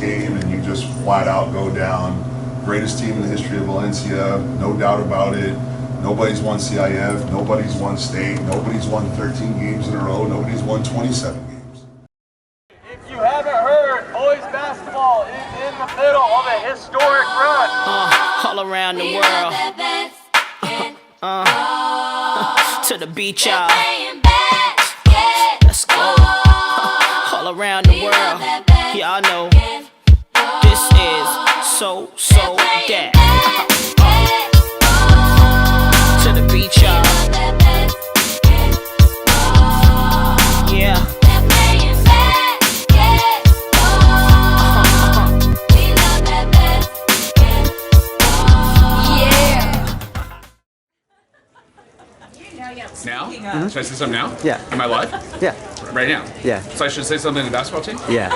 game and you just flat out go down. Greatest team in the history of Valencia, no doubt about it. Nobody's won CIF, nobody's won state, nobody's won 13 games in a row, nobody's won 27 games. If you haven't heard, boys basketball is in the middle of a historic run. All around the world. To the beach, y'all. Let's go. All around the world. Y'all know this is so that. To the beach, y'all. Yeah. Now? Should I say something now? Yeah. Am I live? Yeah. Right now? Yeah. So I should say something to the basketball team? Yeah.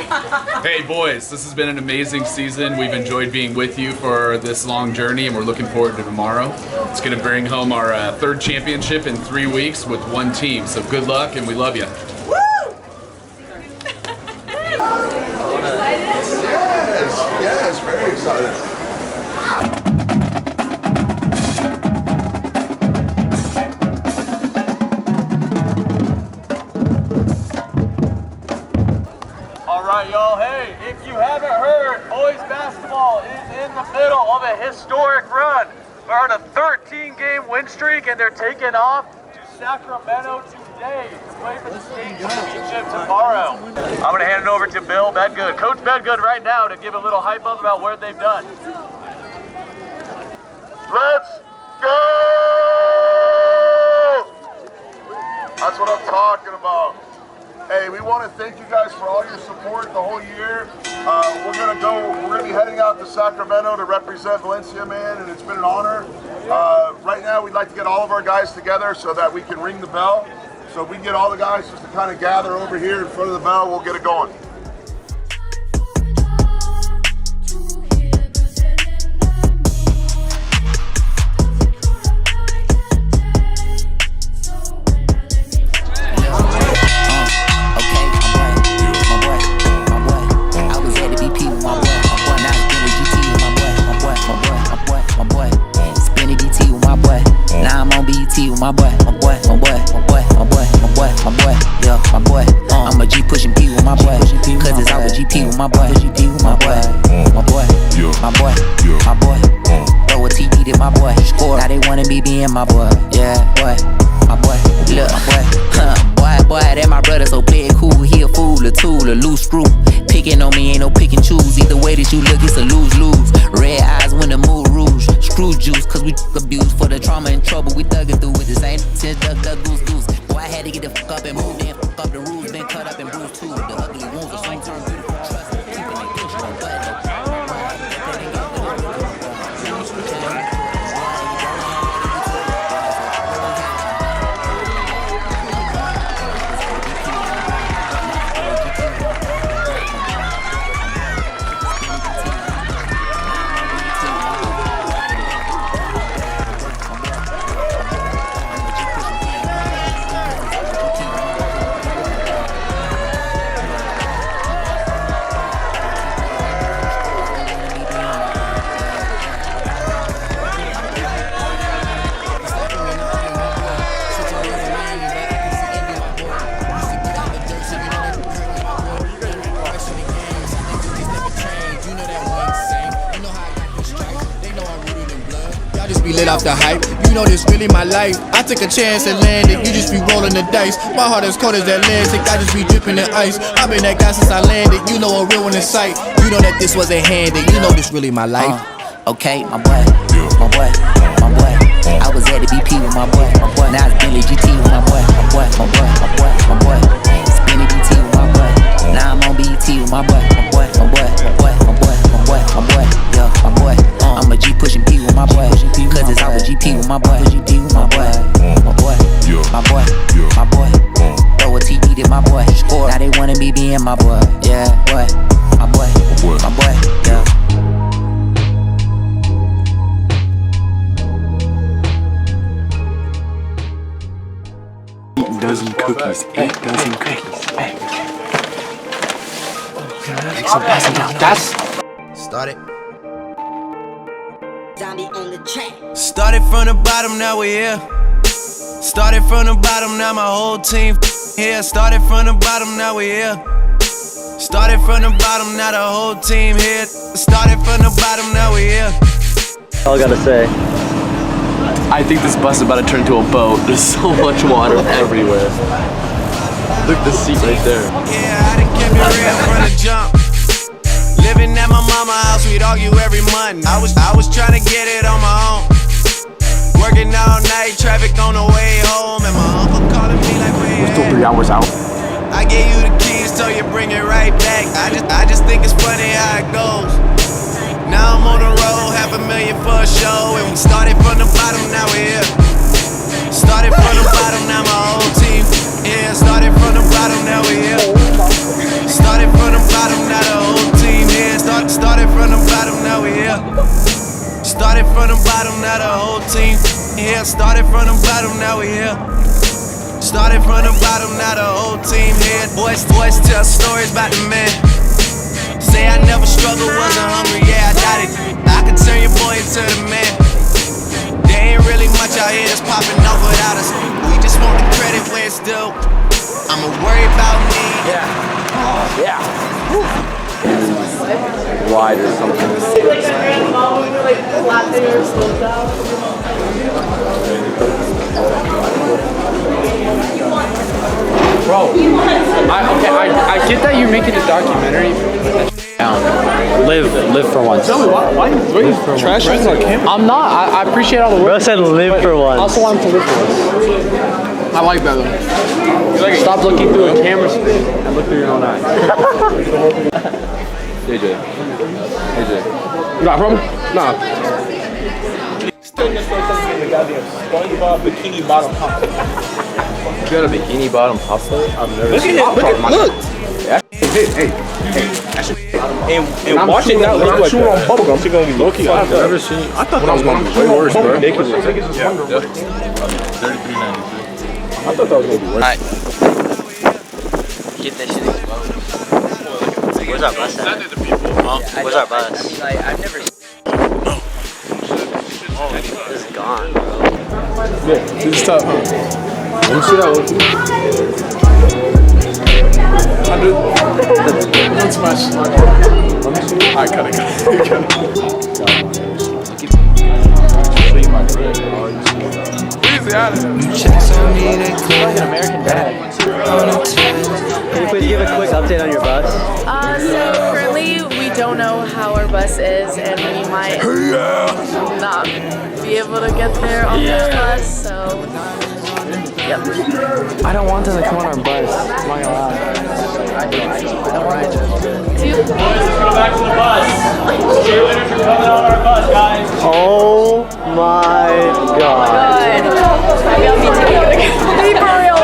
Hey boys, this has been an amazing season. We've enjoyed being with you for this long journey and we're looking forward to tomorrow. It's going to bring home our third championship in 3 weeks with one team. So good luck and we love you. Yes, very excited. Alright y'all, hey, if you haven't heard, boys basketball is in the middle of a historic run. We're on a 13-game win streak and they're taking off to Sacramento today to play for the state championship tomorrow. I'm going to hand it over to Bill Bedgood, Coach Bedgood right now to give a little hype up about what they've done. Let's go! That's what I'm talking about. Hey, we want to thank you guys for all your support the whole year. We're gonna be heading out to Sacramento to represent Valencia, man, and it's been an honor. Right now, we'd like to get all of our guys together so that we can ring the bell. So if we can get all the guys just to kind of gather over here in front of the bell, we'll get it going. My boy, yeah, my boy. I'm a G pushing P with my boy. Cause it's always GP with my boy. My boy, my boy, my boy, my boy. Throw a TD to my boy. Score. Now they wanna be being my boy. Yeah, boy, my boy. Look, boy, that my brother, so play it cool. He a fool, a tool, a loose screw. Picking on me ain't no pick and choose. Either way that you look, it's a lose-lose. Red eyes when the mood rouge. Screw juice, cause we abused for the trauma and trouble. We thugging through with the same since duck, goose, goose. Boy, I had to get the fuck up and move in. Fuck up the rules, been cut up and bruised too. The ugly wounds will soon turn beautiful. Trust me, keeping it good, no butt. Lit off the hype, you know this really my life. I took a chance and landed, you just be rolling the dice. My heart as cold as Atlantic, I just be dripping in ice. I've been that guy since I landed, you know a real one in sight. You know that this wasn't handed, you know this really my life. Okay, my boy, my boy, my boy. I was at the BP with my boy, now it's Billy GT with my boy, my boy, my boy, my boy, my boy. Spinning BT with my boy, now I'm on BET with my boy, my boy, my boy, my boy, my boy, my boy, my boy, yeah, my boy. I'm a G pushing P with my boy, cause it's always GP with my boy, my boy, my boy, my boy, my boy. Throw a TD to my boy, score. Now they wanna be being my boy, yeah, boy, my boy, my boy, yeah. Dozen cookies, 8 dozen cookies. That's started. Started from the bottom, now we're here. Started from the bottom, now my whole team here. Started from the bottom, now we're here. Started from the bottom, now the whole team here. Started from the bottom, now we're here. All I gotta say, I think this bus is about to turn into a boat. There's so much water everywhere. Look at the seat right there. Yeah, I done kept it real from the jump. Living at my mama's house, we'd argue every month. I was trying to get it on my own. Working all night, traffic on the way home, and my uncle calling me like, wait. We're still 3 hours out. I gave you the keys, so you bring it right back. I just think it's funny how it goes. Now I'm on the road, $500,000 for a show, and we started from the bottom, now we're here. Started from the bottom, now my whole team. Yeah, started from the bottom, now we're here. Started from the bottom, now the whole team here. Started from the bottom, now we're here. Started from the bottom, now the whole team here. Started from the bottom, now we're here. Started from the bottom, now the whole team here. Boys tell stories about the man. Say I never struggled, wasn't hungry, yeah, I doubt it. I could turn your boy into the man. There ain't really much out here that's popping off without us. We just want the credit where it's due. I'ma worry about me. Yeah. Wide or something. Bro, I get that you're making a documentary. live for once. Tell me, why are you trashing our camera? I'm not. I appreciate all the work. Bro said live for once. Also want to live for once. I like that though. Stop looking through a camera screen and look through your own eyes. AJ. You got a problem? Nah. SpongeBob bikini bottom pasta. You got a bikini bottom pasta? I've never seen it. Look. Hey. And watch it now. When I chew on bubblegum, it's gonna be low-key. I've never seen. I thought that was gonna be way worse, bro. I thought that was gonna be worse. Alright. Get that shit exploded. Where's our bus at? Where's our bus? I've never seen. Oh, this is gone, bro. Yeah, this is tough, huh? Let me see that one. I do. One smash. Let me see. Alright, cut it. Checks on me, they call An American Dad. Can you please give a quick update on your bus? So currently we don't know how our bus is, and we might not be able to get there on this bus, so yep. I don't want them to come on our bus. I'm not gonna lie. Alright. Boys, let's go back to the bus. Cheerleaders are coming on our bus, guys. Oh my god. Maybe I'll be together. Be for real.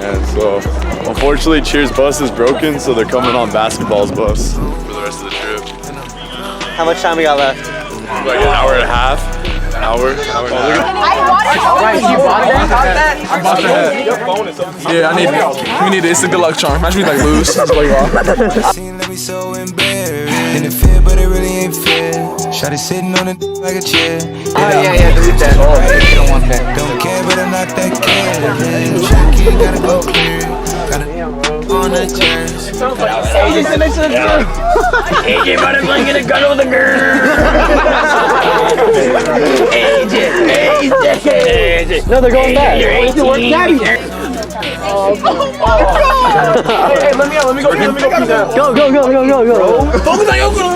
And so, unfortunately, Cheers bus is broken, so they're coming on Basketball's bus for the rest of the trip. How much time we got left? Like an hour and a half. Hour and a half. Right, you bought that? I bought that. Yeah, we need it. It's a good luck charm. Imagine we like lose. That's what you are. Seem like we so embarrassed. And it fit, but it really ain't fair. Shot it sitting on it like a chair. Yeah, delete that. You don't want that. Don't care, but I'm not that caring. Tricky, gotta go clear. Gotta on the chairs. AJ said next to the girl. AJ Butterfly gonna go with the girl. AJ. No, they're going back. Oh, hey, let me go pee down. Go. Focus on your goal.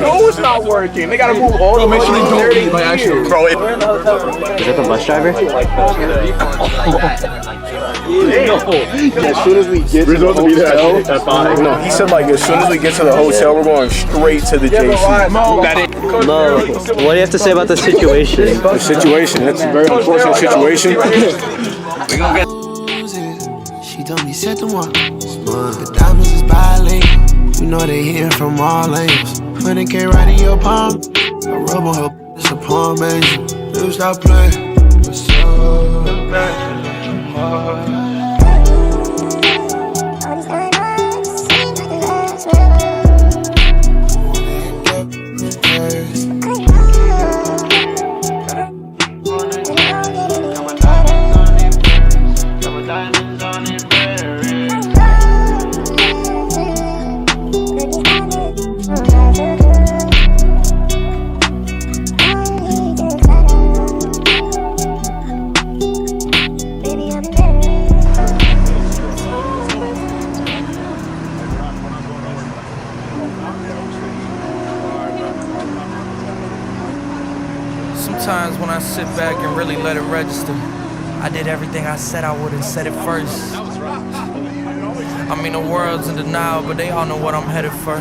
No, it's not working. They gotta move all the way. Make sure they don't eat, like, actually. Bro, Is that the bus driver? As soon as we get to the hotel, no, he said like as soon as we get to the hotel, we're going straight to the JC. Mo, what do you have to say about the situation? The situation, it's a very unfortunate situation. We gonna get. She told me set the one. The diamonds is violating. You know they hitting from all angles. Putting K right in your palm. I rub on her, it's a palm, baby. Dude, stop playing. What's up? really let it register. I did everything I said I would and said it first. I mean, the world's in denial, but they all know what I'm headed for.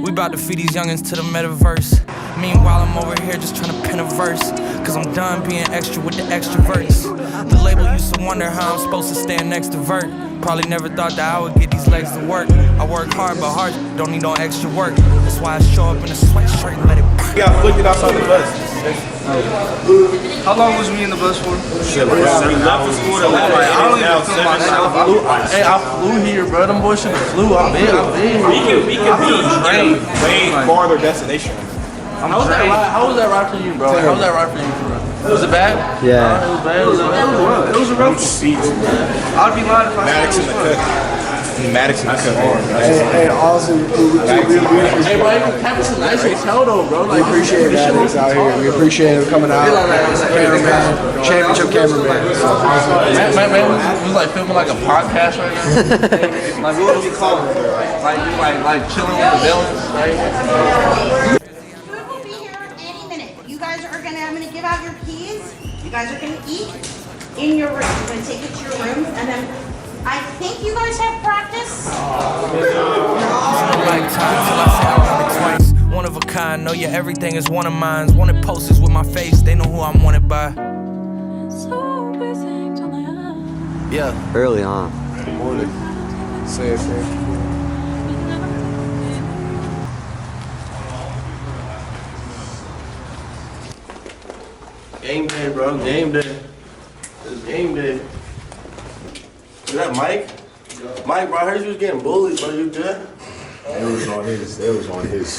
We about to feed these youngins to the metaverse. Meanwhile, I'm over here just trying to pen a verse, cause I'm done being extra with the extroverts. The label used to wonder how I'm supposed to stand next to Vert. Probably never thought that I would get these legs to work. I work hard, but hard don't need no extra work. That's why I show up in a sweatshirt and let it burn. You got flicked outside the bus. How long was we in the bus for? Shit, bro. We left for school to like, I don't even feel myself. Hey, I flew here, bro. Them boys should have flew. I've been here. We can be way farther destination. How was that ride for you, bro? How was that ride for you, bro? Was it bad? Yeah. It was bad. It was a rough seat. I'd be lying if I said it was fun. Maddox in the cut. Hey, awesome. Hey, bro, Campus is a nice hotel, though, bro. We appreciate Maddox out here. We appreciate him coming out. Cameraman, championship cameraman. Man, we was like filming like a podcast right now. Like, what would we call it? Like chilling with the villains, right? Food will be here any minute. You guys are I'm gonna give out your keys. You guys are gonna eat in your room. You're gonna take it to your rooms, and then I think you guys have practice. Lifetime till I say I want it twice. One of a kind, know your everything is one of mine. Wanted posters with my face, they know who I'm wanted by. Yeah. Early on. Say it, say it. Game day, bro. Game day. It's game day. Is that Mike? Mike, bro, I heard you was getting bullied, bro. You good? It was on his shit. It was on his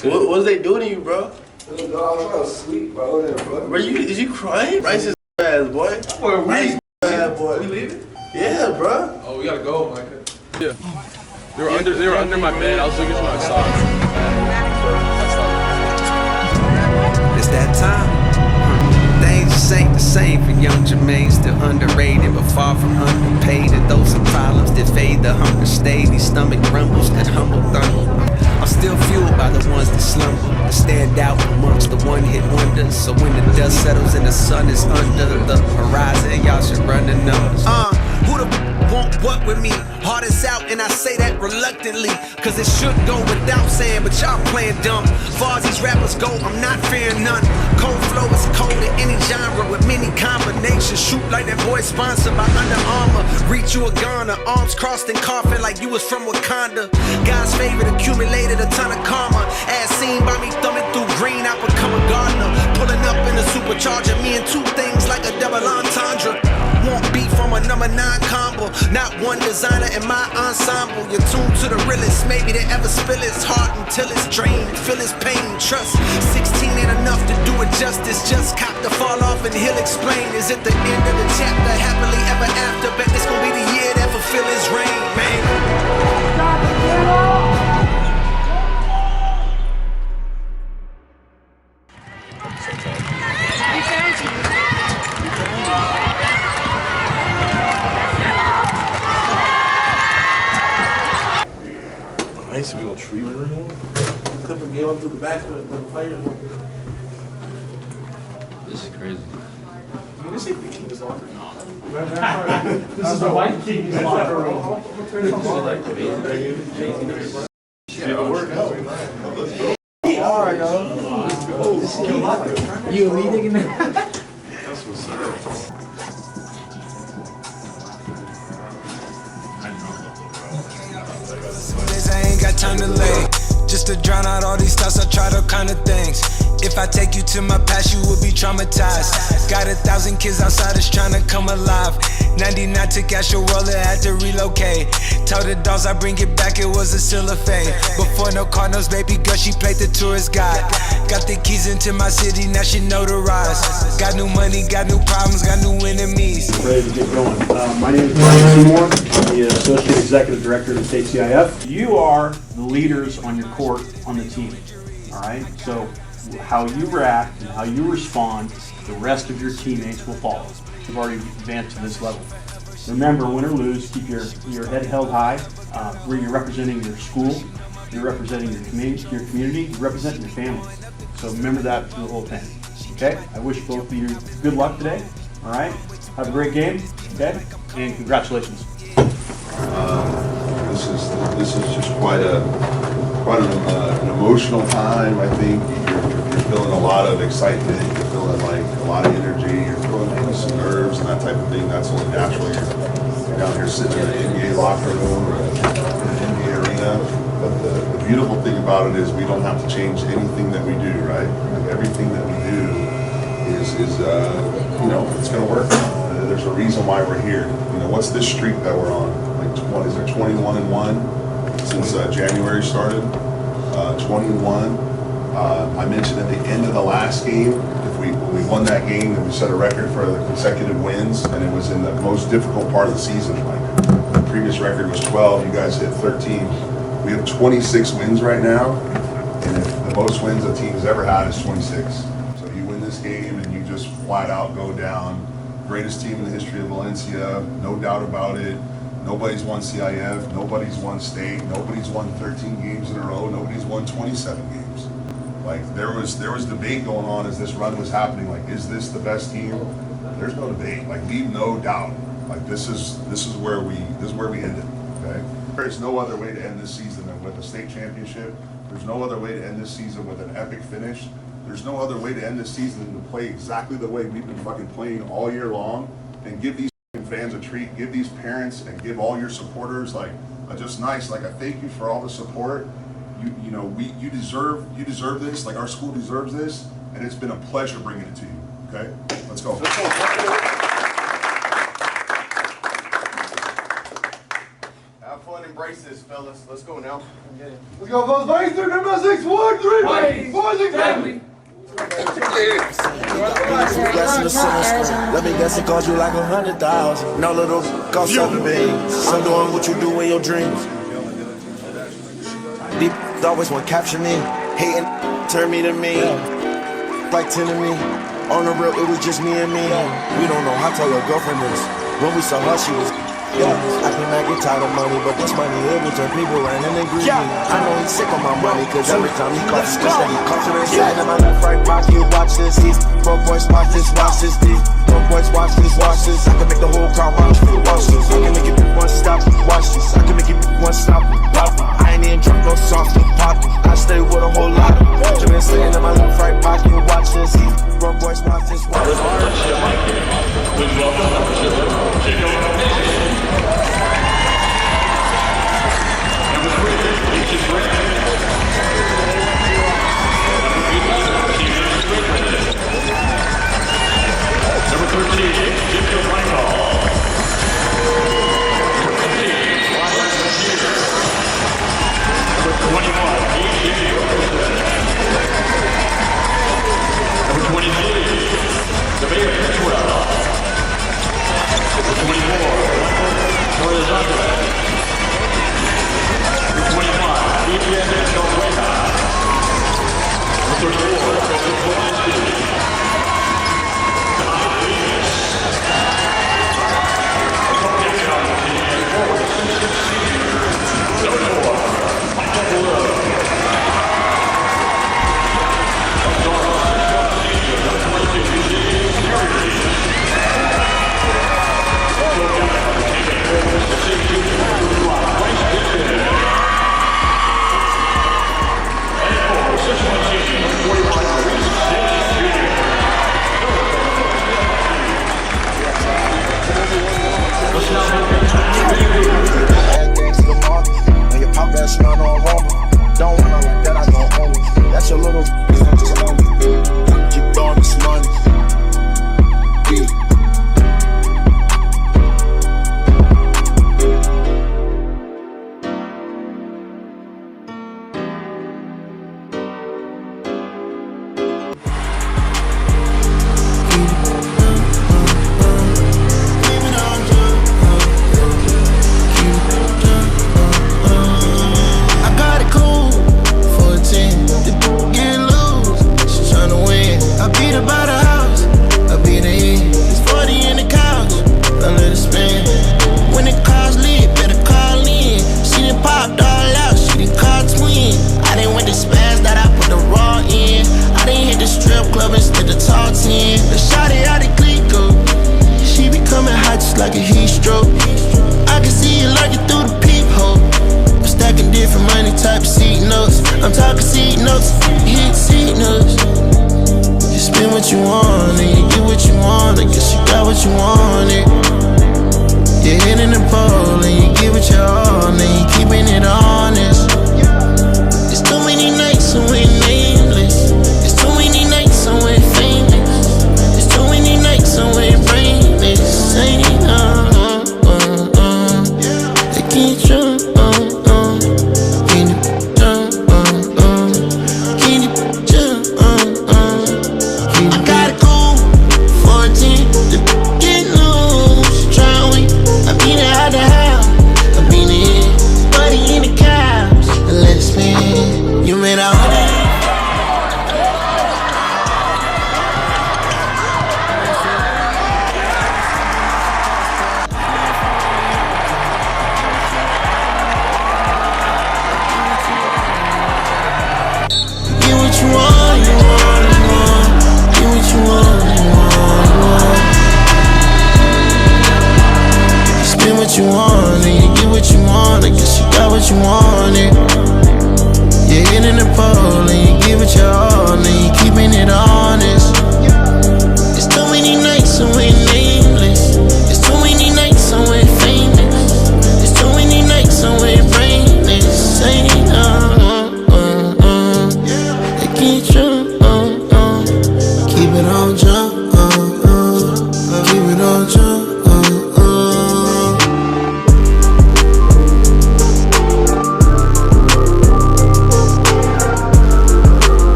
shit. What was they doing to you, bro? I was trying to sleep, bro. Bro, is you crying? Rice's ass, boy. Rice ass, boy. We leaving? Yeah, bro. Oh, we gotta go, Mike. Yeah. They were under my bed. I was looking for my socks. It's that time. Things just ain't the same for young Jermaine, still underrated, but far from underpaid. And those are problems that fade, the hunger stay. These stomach rumbles that humble thunder. I'm still fueled by the ones that slumber, that stand out amongst the one-hit wonders. So when the dust settles and the sun is under the horizon, y'all should run the numbers. Who the want what with me? Heart is out and I say that reluctantly, cause it should go without saying, but y'all playing dumb. Far as these rappers go, I'm not fearing none. Cold flow is cold in any genre with many combinations. Shoot like that boy sponsored by Under Armour. Reach you a gunner, arms crossed and coughing like you was from Wakanda. God's favorite accumulated a ton of karma. As seen by me thumbing through green, I become a gardener. Pulling up in a supercharger, me and two things like a double entendre. Want beef from a number 9 combo. Not one designer in my ensemble. You're tuned to the realest, maybe they ever spill his heart until it's drained. Feel his pain, trust 16 ain't enough to do it justice. Just cop the fall off and he'll explain. Is it the end of the chapter, happily ever after? Bet this gon' be the year that fulfill his reign, man. Nice, we gonna treat room. Clipper game up through the back of the players. This is crazy. This ain't the King's locker. This is the White King's locker room. Alright, yo. You and me digging that? That's what's up. I ain't got time to lay. Just to drown out all these thoughts, I tried all kind of things. If I take you to my past, you would be traumatized. Got 1,000 kids outside that's trying to come alive. 99 took out your roller, had to relocate. Told the dogs I bring it back, it was a still a fade. Before no Cardinals, baby girl, she played the tourist guide. Got the keys into my city, now she notarized. Got new money, got new problems, got new enemies. Ready to get going. My name is Brian Seymour. I'm the Associate Executive Director of the State CIF. You are the leaders on your court on the team, all right? So how you react and how you respond, the rest of your teammates will follow. You've already advanced to this level. Remember, win or lose, keep your head held high. Where you're representing your school, you're representing your community, you're representing your family. So remember that through the whole thing. Okay? I wish both of you good luck today. All right? Have a great game. Okay? And congratulations. This is just quite an emotional time. I think you're feeling a lot of excitement. You're feeling like a lot of energy. You're feeling maybe some nerves and that type of thing. That's only natural. You're down here sitting in an NBA locker room or an NBA arena. But the beautiful thing about it is we don't have to change anything that we do, right? Like everything that we do is you know, it's going to work. There's a reason why we're here. You know, what's this streak that we're on? Like, is there 21-1 since January started? 21. I mentioned at the end of the last game, when we won that game, then we set a record for the consecutive wins, and it was in the most difficult part of the season. Like, the previous record was 12. You guys hit 13. We have 26 wins right now, and if the most wins a team has ever had is 26. So you win this game, and you just flat out go down. Greatest team in the history of Valencia, no doubt about it. Nobody's won CIF, nobody's won state, nobody's won 13 games in a row, nobody's won 27 games. Like there was debate going on as this run was happening. Like, is this the best team? There's no debate. Like, leave no doubt. Like this is where we ended. Okay. There's no other way to end this season than with a state championship. There's no other way to end this season with an epic finish. There's no other way to end this season than to play exactly the way we've been fucking playing all year long and give these fans a treat, give these parents and give all your supporters like just nice, like a thank you for all the support. You deserve this, like our school deserves this, and it's been a pleasure bringing it to you. Okay? Let's go. Have fun, embrace this, fellas. Let's go now. Let's go, those Vikings, they're number 6, 1, 3, 4, 6, 7. Let me guess, it cost you like 100,000. No little cost 7 beans. I'm doing what you do in your dreams. Deep always want to capture me. Hating turn me to me. Like 10 to me. On the real, it was just me and me. We don't know how tall your girlfriend is. When we saw her, she was. I can not get tired of money, but this money here will turn people around and they greedy. I know he's sick of my money, cause every time he coughs, just that he coughs and sitting in my left right pocket. Watch this, these broke boys watch this, these broke boys watch this. I can make the whole crowd watch this. I can make it one stop, watch this. I can make it one stop, I ain't even drunk no sauce to pop. I stay with a whole lot of Benjamin sitting in my left right pocket. Watch this, these broke boys watch this. Number 13, Jacob Michael. Number 21, Number 23, Valencia 12. Number 24, Number 25, Ethan Noruega. Number 34, don't wanna like that, I don't own it. That's your little just own it. Keep throwing this money. I got it cool for a 10. Get loose.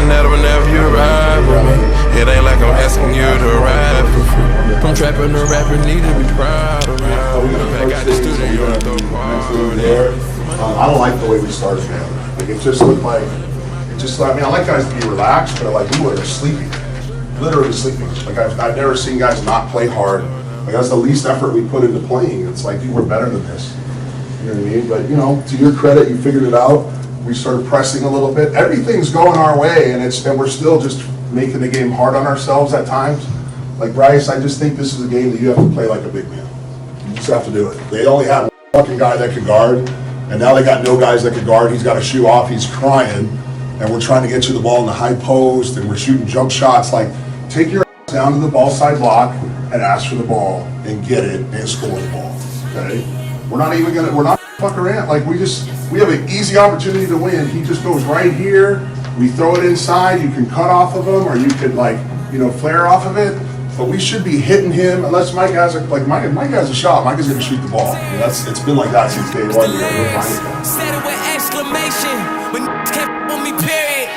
saying that whenever you ride with me, it ain't like I'm asking you to ride for free. From trapping to rapping, need to be proud of me. I got the studio to go I don't like the way we started, man. Like, it just looked like, I mean, I like guys to be relaxed, but like, we were sleeping. Literally sleeping. Like, I've never seen guys not play hard. Like, that's the least effort we put into playing. It's like, dude, we're better than this. You know what I mean? But, you know, to your credit, you figured it out. We started pressing a little bit. Everything's going our way, and we're still just making the game hard on ourselves at times. Like, Bryce, I just think this is a game that you have to play like a big man. You just have to do it. They only had one fucking guy that could guard, and now they got no guys that could guard. He's got a shoe off. He's crying, and we're trying to get you the ball in the high post, and we're shooting jump shots. Like, take your ass down to the ball side block and ask for the ball and get it and score the ball. Okay? We're not fuck around. Like, we have an easy opportunity to win. He just goes right here. We throw it inside. You can cut off of him, or you could, like, you know, flare off of it. But we should be hitting him unless Mike has a shot. Mike is going to shoot the ball. I mean, it's been like that since day one. Said it with exclamation when kept on me, period.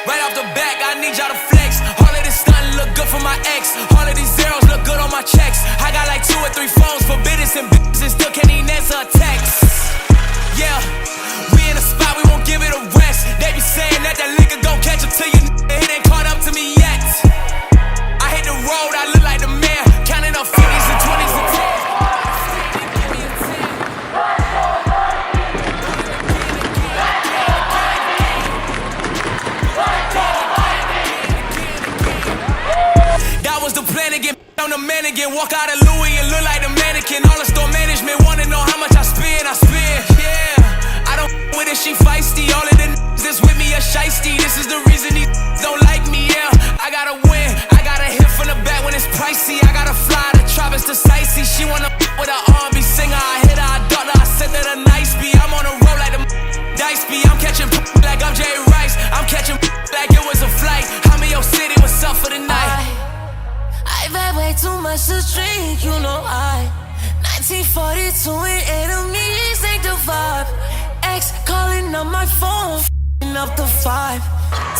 Right off the back, I need y'all to flex. All of this stunting look good for my ex. All of these zeros look good on my checks. I got like 2 or 3 phones for business and business, still can't even answer a text. Yeah, we in a spot, we won't give it a rest. They be saying that liquor gon' catch up to you, it ain't caught up to me yet. I hit the road, I look like the man, counting up 50s and 20s and 10s. That was the plan to get on the man again. Walk out of Louis and look like the mannequin. All the store management wanna know how much I spend. Yeah, I don't with it, she feisty. All of the that's with me are shiesty. This is the reason these don't like me, yeah. I gotta win, I gotta hit from the back when it's pricey. I gotta fly to Travis to Sightsee. She wanna with an R&B singer. I hit her, I daughter, I sent her a nice beat. I'm on a roll like the dice beat. I'm catching like I'm Jay Rice. I'm catching like it was a flight. I'm in your city, what's up for the night? I've had way too much to drink, you know I 1942 and enemies ain't the vibe. Ex calling on my phone, f***ing up the vibe.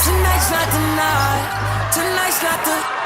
Tonight's not the night, tonight's not the...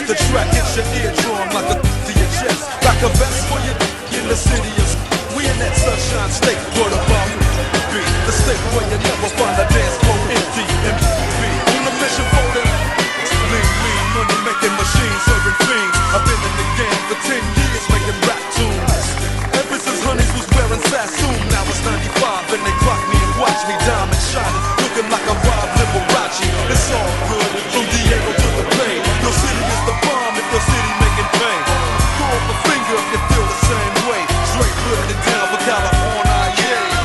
The track hits your eardrum like a to your chest. Like a vest for you in the city of we in that sunshine state. What about be the state where you never find a dance floor empty and be on a mission for the lean money making machines serving fiends. I've been in the game for 10 years making rap tunes. Ever since Honeys was wearing Sassoon, now it's 95 and they clock me and watch me diamond shining, looking like a Rob Liberace. It's all good from Diego to the plane. Your city is the bomb if your city making pain. Throw up a finger if you feel the same way. Straight putting it down for California, yeah.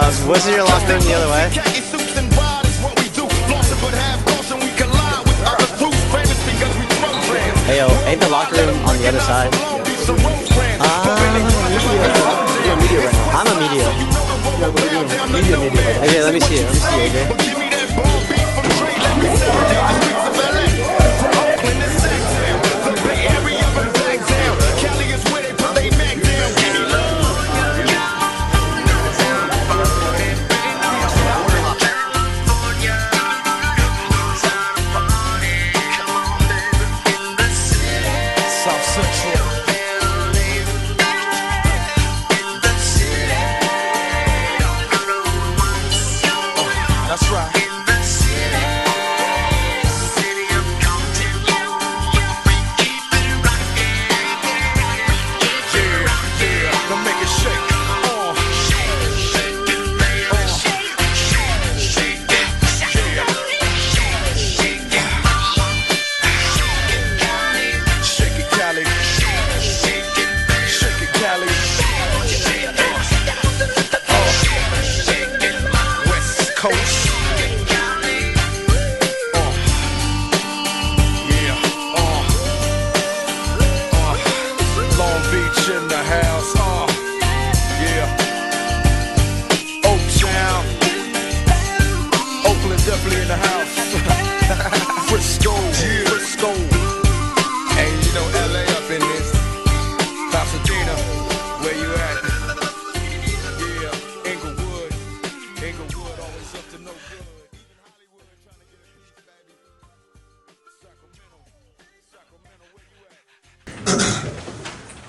Wasn't your locker room the other way? Hey yo, ain't the locker room on the other side? I'm a media. Okay, let me see it. Okay.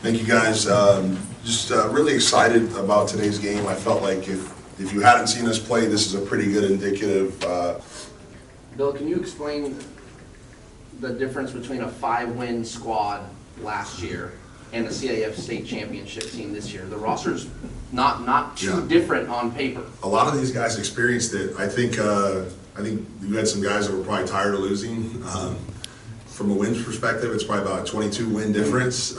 Thank you guys. Just really excited about today's game. I felt like if you hadn't seen us play, this is a pretty good indicative. Bill, can you explain the difference between a 5-win squad last year and the CIF State Championship team this year? The roster's not too different on paper. A lot of these guys experienced it. I think you had some guys that were probably tired of losing. From a wins perspective, it's probably about a 22-win difference.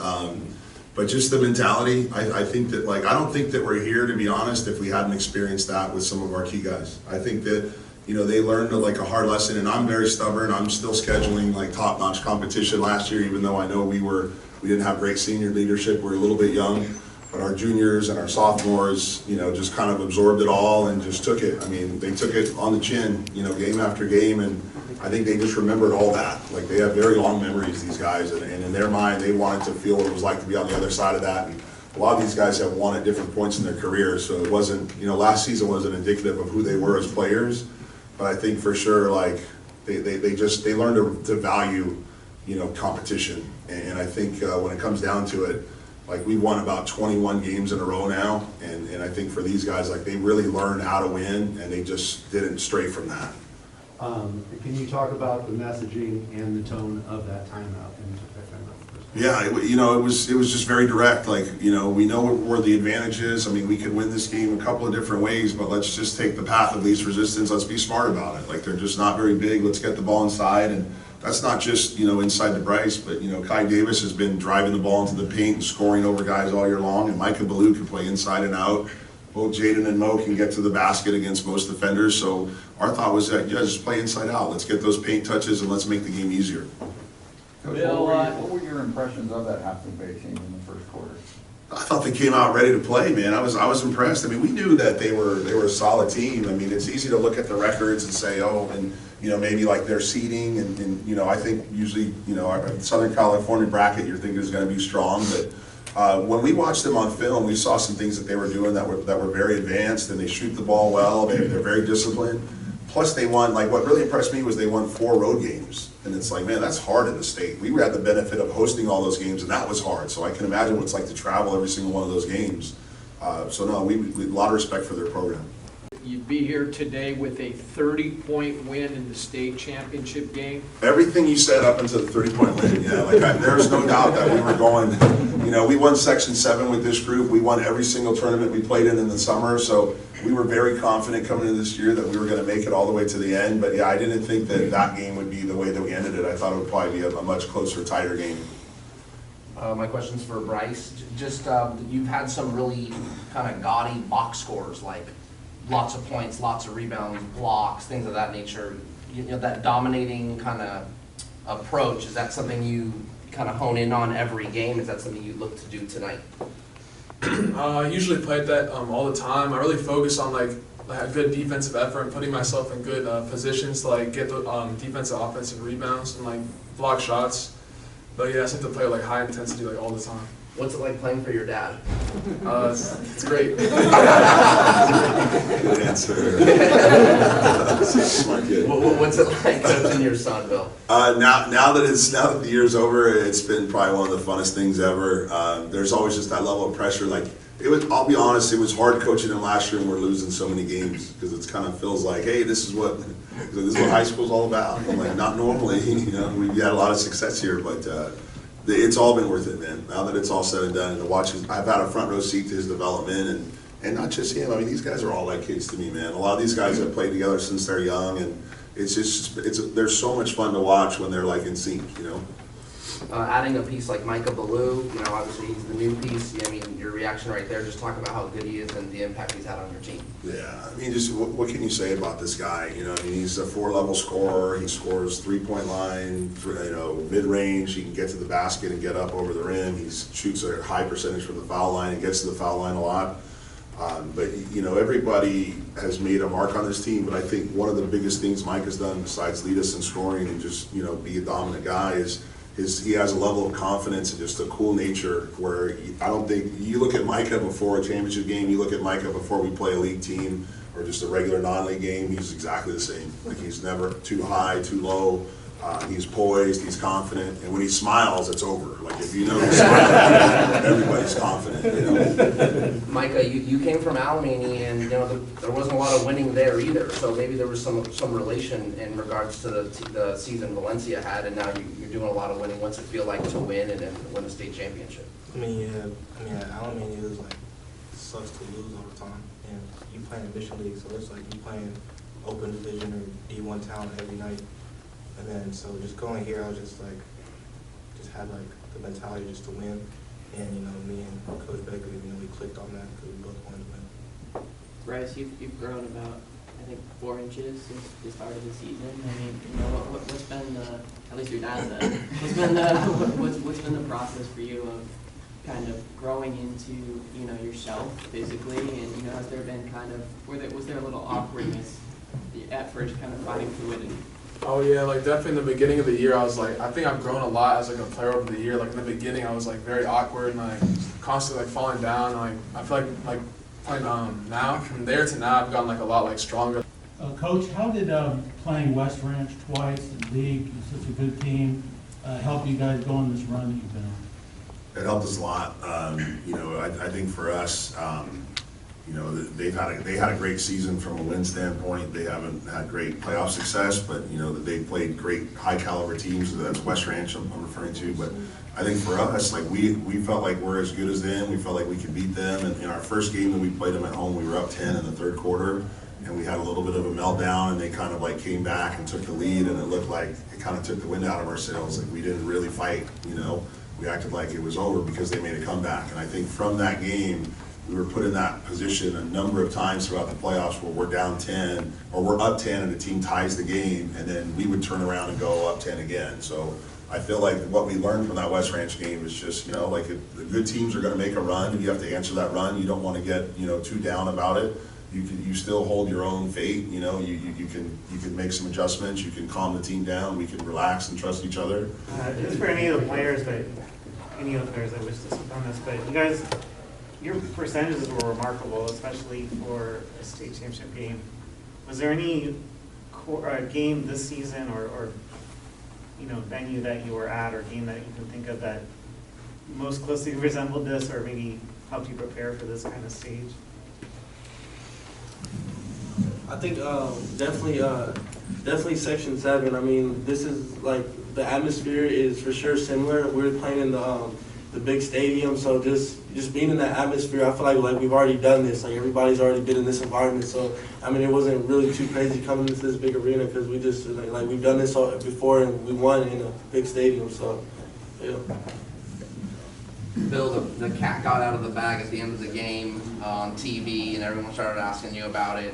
But just the mentality, I think that, like, I don't think that we're here, to be honest, if we hadn't experienced that with some of our key guys. I think that, you know, they learned like a hard lesson, and I'm very stubborn. I'm still scheduling like top-notch competition last year, even though I know we didn't have great senior leadership. We're a little bit young, but our juniors and our sophomores, you know, just kind of absorbed it all and just took it. I mean, they took it on the chin, you know, game after game, and I think they just remembered all that. Like, they have very long memories, these guys, and in their mind, they wanted to feel what it was like to be on the other side of that. And a lot of these guys have won at different points in their careers, so it wasn't, you know, last season wasn't indicative of who they were as players, but I think for sure, like, they learned to value, you know, competition. And I think when it comes down to it, like, we won about 21 games in a row now, and I think for these guys, like, they really learned how to win, and they just didn't stray from that. Can you talk about the messaging and the tone of that timeout? Yeah, you know, it was just very direct. Like, you know, we know where the advantage is. I mean, we could win this game a couple of different ways, but let's just take the path of least resistance. Let's be smart about it. Like, they're just not very big. Let's get the ball inside, and that's not just, you know, inside the Bryce, but, you know, Kai Davis has been driving the ball into the paint and scoring over guys all year long, and Micah Ballou can play inside and out. Both Jaden and Mo can get to the basket against most defenders, so our thought was that, yeah, just play inside out. Let's get those paint touches and let's make the game easier. Coach, what were your impressions of that Halfton Bay team in the first quarter? I thought they came out ready to play, man. I was impressed. I mean, we knew that they were a solid team. I mean, it's easy to look at the records and say, oh, and, you know, maybe like their seeding, and you know, I think usually, you know, our Southern California bracket you're thinking is going to be strong, but when we watched them on film, we saw some things that they were doing that were very advanced, and they shoot the ball well. They're very disciplined. Plus, they won. Like, what really impressed me was they won 4 road games, and it's like, man, that's hard in the state. We had the benefit of hosting all those games, and that was hard. So I can imagine what it's like to travel every single one of those games. So no, we a lot of respect for their program. You'd be here today with a 30-point win in the state championship game. Everything you said up until the 30-point win, yeah. Like, there's no doubt that we were going. You know, we won Section 7 with this group. We won every single tournament we played in the summer. So we were very confident coming into this year that we were going to make it all the way to the end. But yeah, I didn't think that game would be the way that we ended it. I thought it would probably be a much closer, tighter game. My question's for Bryce. Just you've had some really kind of gaudy box scores, like lots of points, lots of rebounds, blocks, things of that nature. You know, that dominating kind of approach, is that something you kind of hone in on every game? Is that something you look to do tonight? I usually play that all the time. I really focus on like a good defensive effort and putting myself in good positions to like get the defensive, offensive rebounds and like block shots. But yeah, I just have to play like high intensity like all the time. What's it like playing for your dad? It's great. Good answer. Smart kid. What's it like coaching your son, Bill? Now that the year's over, it's been probably one of the funnest things ever. There's always just that level of pressure. Like I'll be honest, it was hard coaching him last year, and we're losing so many games because it kind of feels like, hey, this is what high school's all about. I'm like, not normally, you know. We've had a lot of success here, but it's all been worth it, man. Now that it's all said and done, and to watch I've had a front row seat to his development, and not just him. I mean, these guys are all like kids to me, man. A lot of these guys have played together since they're young, and they're so much fun to watch when they're like in sync, you know. Adding a piece like Micah Ballou, you know, obviously he's the new piece. I mean, your reaction right there, just talk about how good he is and the impact he's had on your team. Yeah, I mean, just what can you say about this guy? You know, I mean, he's a 4-level scorer. He scores 3-point line, mid-range. He can get to the basket and get up over the rim. He shoots a high percentage from the foul line and gets to the foul line a lot. But, you know, everybody has made a mark on this team, but I think one of the biggest things Mike has done besides lead us in scoring and just, you know, be a dominant guy is he has a level of confidence and just a cool nature where I don't think, you look at Micah before a championship game, you look at Micah before we play a league team or just a regular non-league game, he's exactly the same. Like, he's never too high, too low. He's poised, he's confident, and when he smiles, it's over. Like, if you know he's smiling, everybody's confident, you know. Micah, you came from Alamany, and you know there wasn't a lot of winning there either. So maybe there was some relation in regards to the season Valencia had, and now you're doing a lot of winning. What's it feel like to win and then win a state championship? I mean, at Alamany it was like, it sucks to lose all the time, and you playing in Mission League, so it's like you playing open division or D1 talent every night. And then, so just going here, I was just had like the mentality just to win. And, you know, me and Coach Baker, you know, we clicked on that because we both wanted to win. Bryce, you've grown about, I think, 4 inches since the start of the season. I mean, you know, what's been at least your dad said, what's been the process for you of kind of growing into, you know, yourself physically? And, you know, has there been kind of, was there a little awkwardness at first kind of fighting fluidity? Oh yeah, like definitely in the beginning of the year, I was like, I think I've grown a lot as like a player over the year. Like in the beginning, I was like very awkward and like constantly like falling down. Like I feel like playing now, from there to now, I've gotten like a lot like stronger. Coach, how did playing West Ranch twice in league, such a good team, help you guys go on this run that you've been on? It helped us a lot. You know, I think for us, you know, they had a great season from a win standpoint. They haven't had great playoff success, but you know, they played great high caliber teams. That's West Ranch I'm referring to. But I think for us, like we felt like we're as good as them. We felt like we could beat them. And in our first game that we played them at home, we were up 10 in the third quarter, and we had a little bit of a meltdown. And they kind of like came back and took the lead, and it looked like it kind of took the wind out of our sails. Like we didn't really fight. You know, we acted like it was over because they made a comeback. And I think from that game, we were put in that position a number of times throughout the playoffs where we're down 10 or we're up 10 and the team ties the game, and then we would turn around and go up 10 again. So I feel like what we learned from that West Ranch game is just, you know, like if the good teams are going to make a run, you have to answer that run. You don't want to get, you know, too down about it. You still hold your own fate. You know, you can make some adjustments. You can calm the team down. We can relax and trust each other. Just for any of the players that wish to speak on this, but you guys, your percentages were remarkable, especially for a state championship game. Was there any game this season or you know, venue that you were at or game that you can think of that most closely resembled this or maybe helped you prepare for this kind of stage? I think definitely Section 7. I mean, this is like, the atmosphere is for sure similar. We're playing in the big stadium, so just being in that atmosphere, I feel like we've already done this. Like everybody's already been in this environment, so I mean, it wasn't really too crazy coming into this big arena because we just like we've done this before and we won in a big stadium. So yeah. Bill, the cat got out of the bag at the end of the game on TV, and everyone started asking you about it.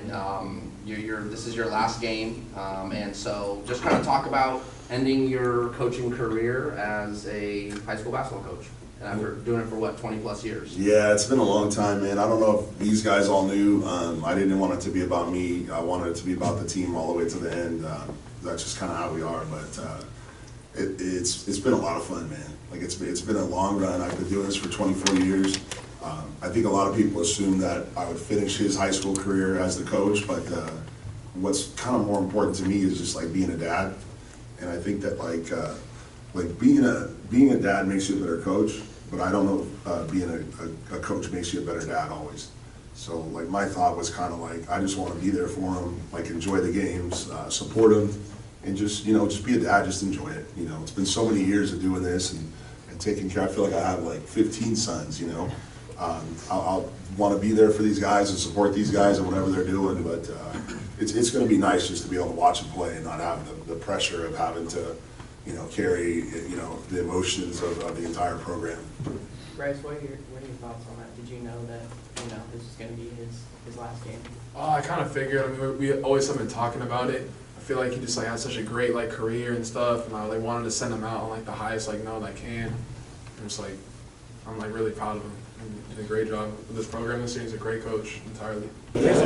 This is your last game, and so just kind of talk about ending your coaching career as a high school basketball coach. And after doing it for what, 20 plus years? Yeah, it's been a long time, man. I don't know if these guys all knew. I didn't want it to be about me. I wanted it to be about the team all the way to the end. That's just kind of how we are. But it's been a lot of fun, man. Like it's been a long run. I've been doing this for 24 years. I think a lot of people assume that I would finish his high school career as the coach, but what's kind of more important to me is just like being a dad. And I think that like being a dad makes you a better coach, but I don't know if being a coach makes you a better dad always. So like my thought was kind of like, I just want to be there for him, like enjoy the games, support him, and just be a dad, just enjoy it. It's been so many years of doing this and taking care. I feel like I have like 15 sons, I'll want to be there for these guys and support these guys and whatever they're doing, but it's going to be nice just to be able to watch them play and not have the pressure of having to, carry, the emotions of the entire program. Bryce, what are your thoughts on that? Did you know that, this is going to be his last game? I kind of figured. I mean, we always have been talking about it. I feel like he just had such a great career and stuff, and I wanted to send him out on the highest note I can. And I'm really proud of him. He did a great job with this program this year. He's a great coach entirely. Guys,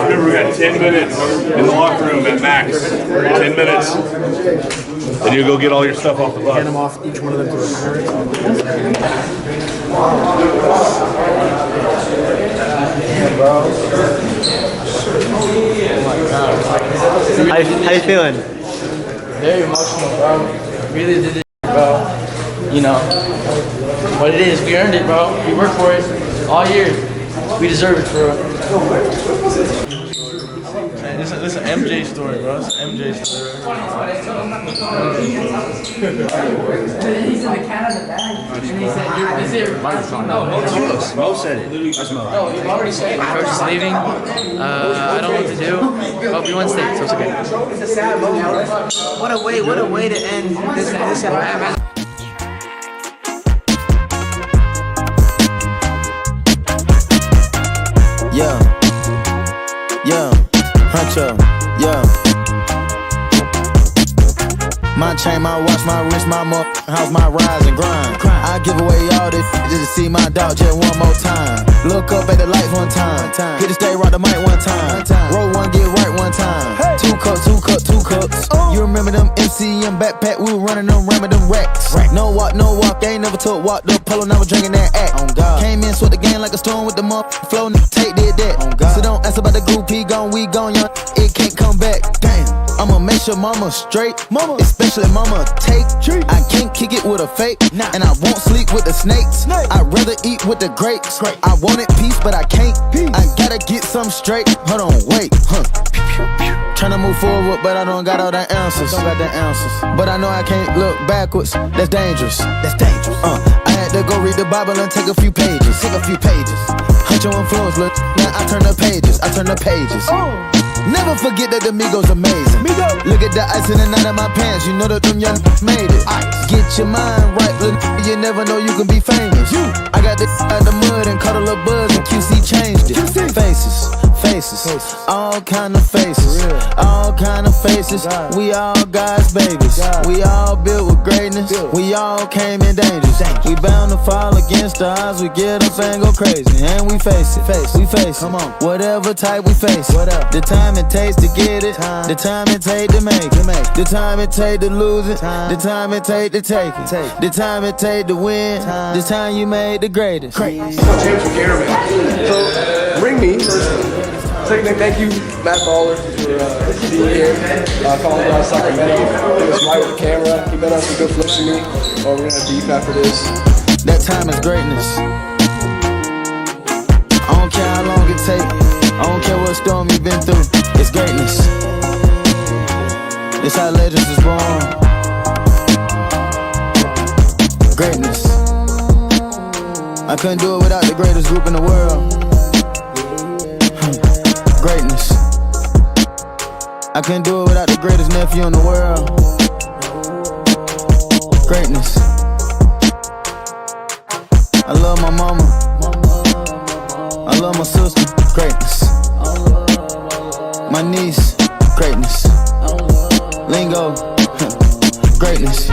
remember we got 10 minutes in the locker room at max. 10 minutes. Then you go get all your stuff off the bus. Hand them off, each one of them to How you feeling? Very emotional, bro. Really did it, bro. What it is, we earned it, bro. We worked for it all year. We deserve it, bro. This is an MJ story, bro. It's an MJ story. He said the cat in the bag. And he said, is it? Mo said it. That's Mo. No, you've already said it. Coach is leaving. I don't know what to do. But we won state, so it's okay. It's a sad moment. What a way to end this ever. Huncho, my chain, my watch, my wrist, my house, my rise and grind. I give away all this just to see my dog just one more time. Look up at the lights one time. Hit the stage, rock the mic one time. Roll one, get right one time. 2 cups, 2 cups, 2 cups. You remember them MCM backpack? We were running them, ramming them racks. No walk, they ain't never took walk. The polo, now we're drinking that act. Came in, sweat the game like a storm with the flow. Take did that. So don't ask about the group, he gone, we gone, young. It can't come back. Damn. I'ma make sure mama straight, especially mama take. I can't kick it with a fake, and I won't sleep with the snakes. I'd rather eat with the grapes. I wanted peace, but I can't. I gotta get some straight. Hold on, wait, Tryna move forward, but I don't got all the answers. But I know I can't look backwards. That's dangerous. I had to go read the Bible and take a few pages. Hunt your influence, look. Now I turn the pages. Never forget that the Migos amazing. Look at the ice in the night of my pants. You know that them young made it. Get your mind right, look. You never know you can be famous. I got this out the mud and caught a little buzz and QC changed it. Faces, all kind of faces, We all God's babies. We all built with greatness. We all came in dangers. We bound to fall against the odds. We get up and go crazy, and we face it. Come on, whatever type we face. The time it takes to get it, the time it takes to make it, the time it takes to lose it, the time it takes to take it, the time it takes to win. This time you made the greatest. James from GAMEDAY. So, ring me first. Thank you, Matt Baller, for being here. Calling out Sacramento. He was right with the camera. He bet on some good flips to me. We're gonna have beef after this. That time is greatness. I don't care how long it take. I don't care what storm you've been through. It's greatness. It's how legends is born. Greatness. I couldn't do it without the greatest group in the world. Greatness. I couldn't do it without the greatest nephew in the world. Greatness. I love my mama. I love my sister. Greatness. My niece. Greatness. Lingo. Greatness.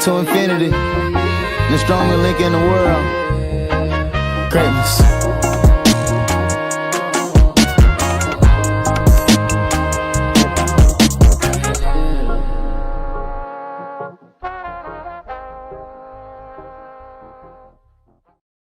To infinity. The strongest link in the world. Greatness.